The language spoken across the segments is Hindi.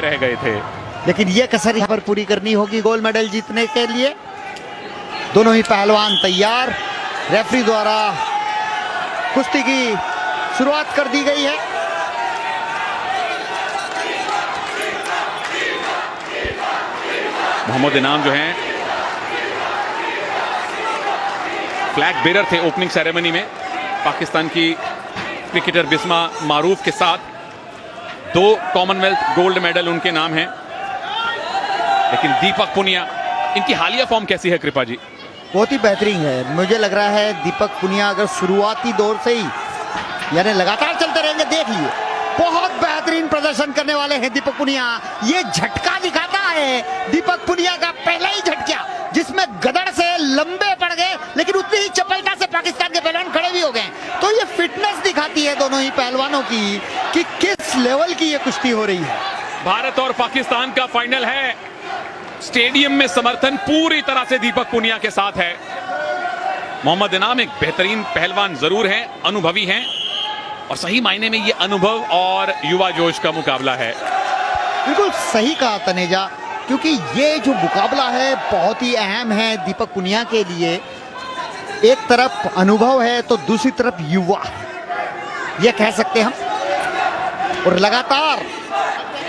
रह गए थे, लेकिन ये कसर यहाँ पर पूरी करनी होगी गोल्ड मेडल जीतने के लिए। दोनों ही पहलवान तैयार, रेफरी द्वारा कुश्ती की शुरुआत कर दी गई है। मोहम्मद इनाम जो हैं फ्लैग बेरर थे ओपनिंग सेरेमनी में। पाकिस्तान की क्रिकेटर बिस्मा मारूफ के साथ 2 कॉमनवेल्थ गोल्ड मेडल उनके नाम हैं। लेकिन दीपक पुनिया, इनकी हालिया फॉर्म कैसी है कृपा जी? बहुत ही बेहतरीन है। मुझे लग रहा है दीपक पुनिया अगर शुरुआती दौर से ही यानी लगातार चलते रहेंगे, देख लिए बहुत बेहतरीन प्रदर्शन करने वाले हैं दीपक पुनिया। ये झटका दिखाता है दीपक पुनिया का पहला ही झटका, जिसमें गदड़ से लंबे पड़ गए, लेकिन उतनी ही चपलता से पाकिस्तान के पहलवान खड़े भी हो गए। तो ये फिटनेस दिखाती है दोनों ही पहलवानों की कि किस लेवल की ये कुश्ती हो रही है। भारत और पाकिस्तान का फाइनल है। स्टेडियम में समर्थन पूरी तरह से दीपक पुनिया के साथ है। मोहम्मद इनाम एक बेहतरीन पहलवान जरूर हैं, अनुभवी हैं, और सही मायने में ये अनुभव और युवा जोश का मुकाबला है। बिल्कुल सही कहा तनेजा, क्योंकि ये जो मुकाबला है बहुत ही अहम है दीपक पुनिया के लिए। एक तरफ अनुभव है तो दूसरी तरफ युवा, ये कह सकते हम, और लगातार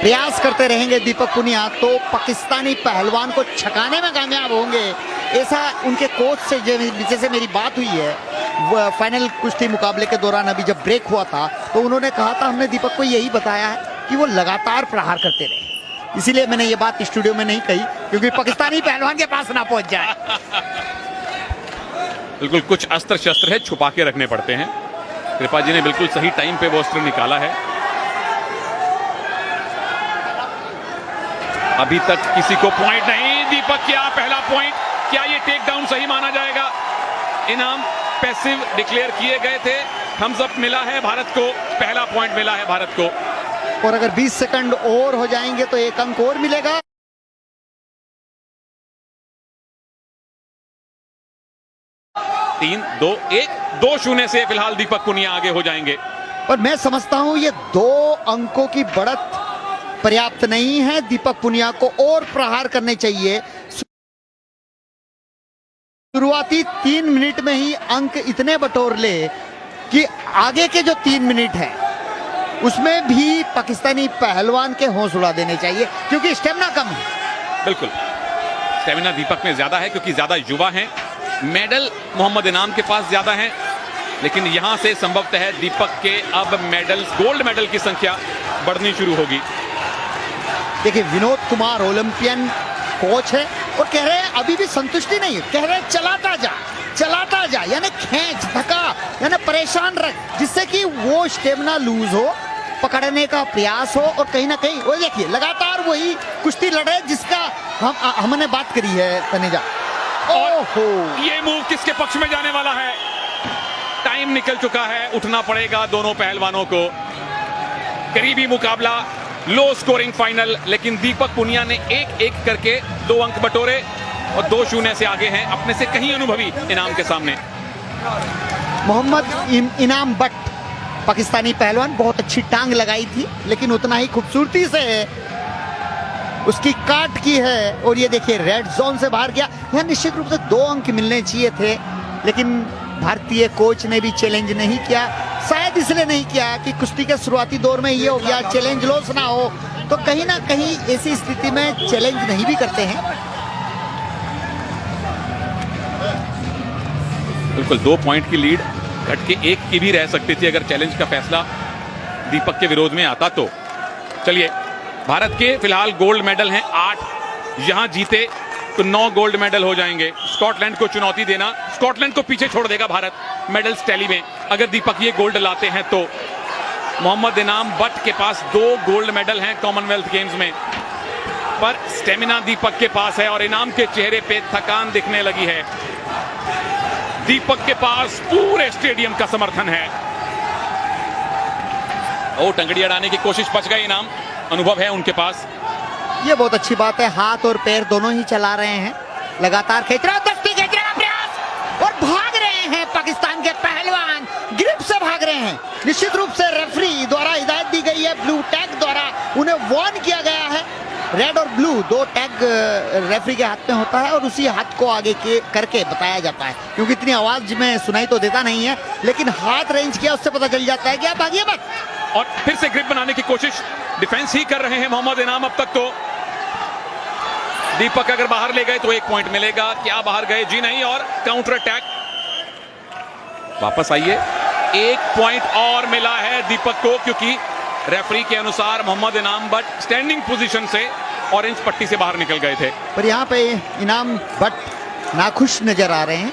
प्रयास करते रहेंगे दीपक पुनिया तो पाकिस्तानी पहलवान को छकाने में कामयाब होंगे। ऐसा उनके कोच से जैसे मेरी बात हुई है फाइनल कुश्ती मुकाबले के दौरान, अभी जब ब्रेक हुआ था तो उन्होंने कहा था हमने दीपक को यही बताया है कि वो लगातार प्रहार करते रहे। इसीलिए मैंने ये बात स्टूडियो में नहीं कही क्योंकि पाकिस्तानी पहलवान के पास ना पहुंच जाए। बिल्कुल कुछ अस्त्र शस्त्र है, छुपा के रखने पड़ते हैं। कृपा जी ने बिल्कुल सही टाइम पे वो अस्त्र निकाला है। अभी तक किसी को पॉइंट नहीं। दीपक क्या पहला पॉइंट, क्या ये टेक डाउन सही माना जाएगा? इनाम पैसिव डिक्लेयर किए गए थे, थम्स अप मिला है भारत को, पहला पॉइंट मिला है भारत को। और अगर 20 सेकंड और हो जाएंगे तो 1 अंक और मिलेगा। तीन, 2, 1, 2-0 से फिलहाल दीपक पुनिया आगे हो जाएंगे। और मैं समझता हूं ये 2 अंकों की बढ़त पर्याप्त नहीं है। दीपक पुनिया को और प्रहार करने चाहिए। शुरुआती 3 मिनट में ही अंक इतने बटोर ले कि आगे के जो 3 मिनट है उसमें भी पाकिस्तानी पहलवान के होश उड़ा देने चाहिए, क्योंकि स्टेमिना कम है। बिल्कुल स्टेमिना दीपक में ज्यादा है क्योंकि ज्यादा युवा हैं। मेडल मोहम्मद इनाम के पास ज्यादा है, लेकिन यहां से संभवतः है दीपक के अब मेडल्स, गोल्ड मेडल की संख्या बढ़नी शुरू होगी। देखिए विनोद कुमार ओलंपियन कोच है और कह रहे हैं अभी भी संतुष्टि नहीं है, कह रहे हैं चलाता जा, यानी खींच धक्का, यानी परेशान रख, जिससे कि वो स्टेमिना लूज हो, पकड़ने का प्रयास हो, और कहीं ना कहीं वो देखिए लगातार वही कुश्ती लड़ रहे जिसका हमने बात करी है तनेजा। ओहो, ये मूव किसके पक्ष में जाने वाला है? टाइम निकल चुका है, उठना पड़ेगा दोनों पहलवानों को। करीबी मुकाबला, लो स्कोरिंग फाइनल, लेकिन दीपक पुनिया ने 1-1 करके 2 अंक बटोरे और 2-0 से आगे हैं अपने से कहीं अनुभवी इनाम के सामने। मोहम्मद इनाम बट पाकिस्तानी पहलवान, बहुत अच्छी टांग लगाई थी, लेकिन उतना ही खूबसूरती से उसकी काट की है। और ये देखिए रेड जोन से बाहर गया। यहाँ निश्चित रूप से 2 अंक मिलने चाहिए थे, लेकिन भारतीय कोच ने भी चैलेंज नहीं किया। शायद इसलिए नहीं किया कि कुश्ती के शुरुआती दौर में ये हो गया चैलेंज लॉस ना हो, तो कहीं ना कहीं ऐसी स्थिति में चैलेंज नहीं भी करते हैं। बिल्कुल 2 पॉइंट की लीड घट के 1 की भी रह सकती थी अगर चैलेंज का फैसला दीपक के विरोध में आता तो। चलिए, भारत के फिलहाल गोल्ड मेडल हैं 8, यहां जीते तो 9 गोल्ड मेडल हो जाएंगे। स्कॉटलैंड को चुनौती देना, स्कॉटलैंड को पीछे छोड़ देगा भारत मेडल्स टैली में अगर दीपक ये गोल्ड लाते हैं तो। मोहम्मद इनाम बट के पास 2 गोल्ड मेडल हैं कॉमनवेल्थ गेम्स में, पर स्टेमिना दीपक के पास है और इनाम के चेहरे पे थकान दिखने लगी है। दीपक के पास पूरे स्टेडियम का समर्थन है। ओ, टंगड़ी अड़ाने की कोशिश, बच गए इनाम, अनुभव है उनके पास। ये बहुत अच्छी बात है, हाथ और पैर दोनों ही चला रहे हैं, लगातार खींच रहा, दस्ती खींचने का प्रयास, और भाग रहे हैं पाकिस्तान के पहलवान, ग्रिप से भाग रहे हैं। निश्चित रूप से रेफरी द्वारा हिदायत दी गई है, ब्लू टैग द्वारा उन्हें वार्न किया गया है रेड और ब्लू दो टैग रेफरी के हाथ में होता है और उसी हाथ को आगे के करके बताया जाता है, क्योंकि इतनी आवाज में सुनाई तो देता नहीं है, लेकिन हाथ रेंज किया उससे पता चल जाता है कि आप भागिए मत। और फिर से ग्रिप बनाने की कोशिश, डिफेंस ही कर रहे हैं मोहम्मद इनाम अब तक तो। दीपक अगर बाहर ले गए तो 1 पॉइंट मिलेगा, क्या बाहर गए? जी नहीं, और काउंटर अटैक। वापस आइए, 1 पॉइंट और मिला है दीपक को, क्योंकि रेफरी के अनुसार मोहम्मद इनाम बट स्टैंडिंग पोजीशन से ऑरेंज पट्टी से बाहर निकल गए थे। पर यहाँ पे इनाम बट नाखुश नजर आ रहे हैं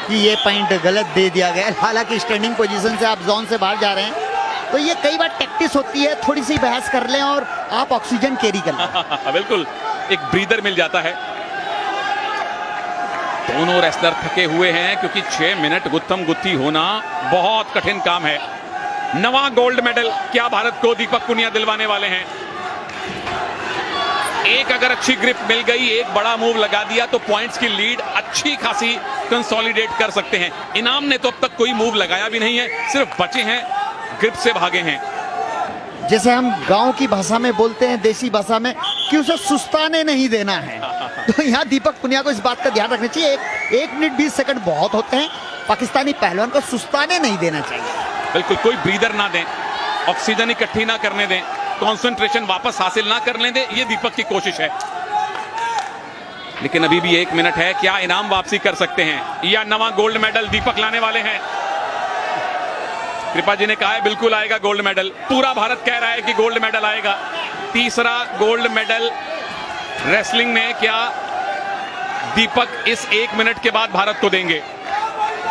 कि ये पॉइंट गलत दे दिया गया। हालांकि स्टैंडिंग पोजीशन से आप जोन से बाहर जा रहे हैं, तो ये कई बार टैक्टिस होती है, थोड़ी सी बहस कर लें और आप ऑक्सीजन कैरी कर लें। बिल्कुल, एक ब्रीदर मिल जाता है। दोनों रेसलर थके हुए हैं, क्योंकि 6 मिनट गुत्थम गुत्थी होना बहुत कठिन काम है। नवा गोल्ड मेडल क्या भारत को दीपक पुनिया दिलवाने वाले हैं? एक अगर अच्छी ग्रिप मिल गई, एक बड़ा मूव लगा दिया, तो पॉइंट्स की लीड अच्छी खासी कंसोलिडेट कर सकते हैं। इनाम ने तो अब तक कोई मूव लगाया भी नहीं है, सिर्फ बचे हैं, ग्रिप से भागे हैं। जैसे हम गांव की भाषा में बोलते हैं, देसी भाषा में, कि उसे सुस्ताने नहीं देना है। तो यहाँ दीपक पुनिया को इस बात का ध्यान रखना चाहिए। 1 मिनट 20 सेकंड बहुत होते हैं, पाकिस्तानी पहलवान को सुस्ताने नहीं देना चाहिए। बिल्कुल, कोई ब्रीदर ना दें, ऑक्सीजन इकट्ठी ना करने दें, कंसंट्रेशन वापस हासिल ना करने दें, ये दीपक की कोशिश है। लेकिन अभी भी 1 मिनट है, क्या इनाम वापसी कर सकते हैं या नवा गोल्ड मेडल दीपक लाने वाले हैं? कृपा जी ने कहा है बिल्कुल आएगा गोल्ड मेडल, पूरा भारत कह रहा है कि गोल्ड मेडल आएगा। तीसरा गोल्ड मेडल रेसलिंग में क्या दीपक इस 1 मिनट के बाद भारत को देंगे?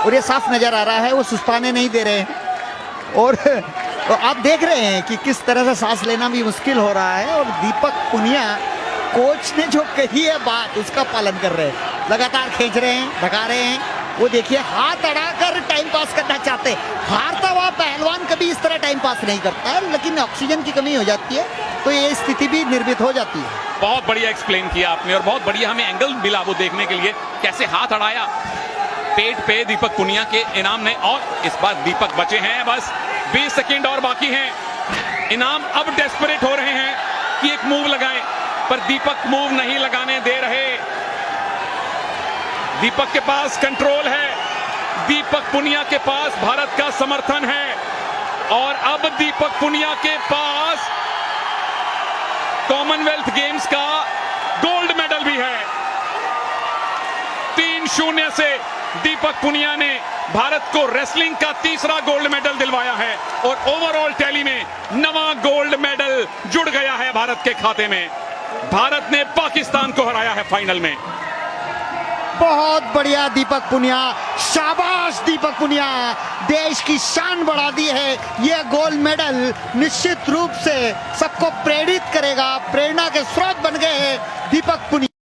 और ये साफ नजर आ रहा है वो सुस्ताने नहीं दे रहे हैं, और तो आप देख रहे हैं कि किस तरह से सांस लेना भी मुश्किल हो रहा है। और दीपक पुनिया कोच ने जो कही है बात, उसका पालन कर रहे हैं, लगातार खींच रहे हैं, धका रहे हैं। वो देखिए, हाथ अड़ाकर टाइम पास करना चाहते हैं। हारता हुआ पहलवान कभी इस तरह टाइम पास नहीं करता है, लेकिन ऑक्सीजन की कमी हो जाती है तो ये स्थिति भी निर्मित हो जाती है। बहुत बढ़िया एक्सप्लेन किया आपने, और बहुत बढ़िया हमें एंगल मिला वो देखने के लिए, कैसे हाथ अड़ाया पेट पे दीपक पुनिया के इनाम ने। और इस बार दीपक बचे हैं, बस 20 सेकेंड और बाकी हैं। इनाम अब डेस्परेट हो रहे हैं कि एक मूव लगाएं, पर दीपक मूव नहीं लगाने दे रहे। दीपक के पास कंट्रोल है, दीपक पुनिया के पास भारत का समर्थन है, और अब दीपक पुनिया के पास कॉमनवेल्थ गेम्स का गोल्ड मेडल भी है। 3-0 से दीपक पुनिया ने भारत को रेसलिंग का तीसरा गोल्ड मेडल दिलवाया है, और ओवरऑल टैली में नवा गोल्ड मेडल जुड़ गया है भारत के खाते में। भारत ने पाकिस्तान को हराया है फाइनल में। बहुत बढ़िया दीपक पुनिया, शाबाश दीपक पुनिया, देश की शान बढ़ा दी है। यह गोल्ड मेडल निश्चित रूप से सबको प्रेरित करेगा, प्रेरणा के स्रोत बन गए हैं दीपक पुनिया।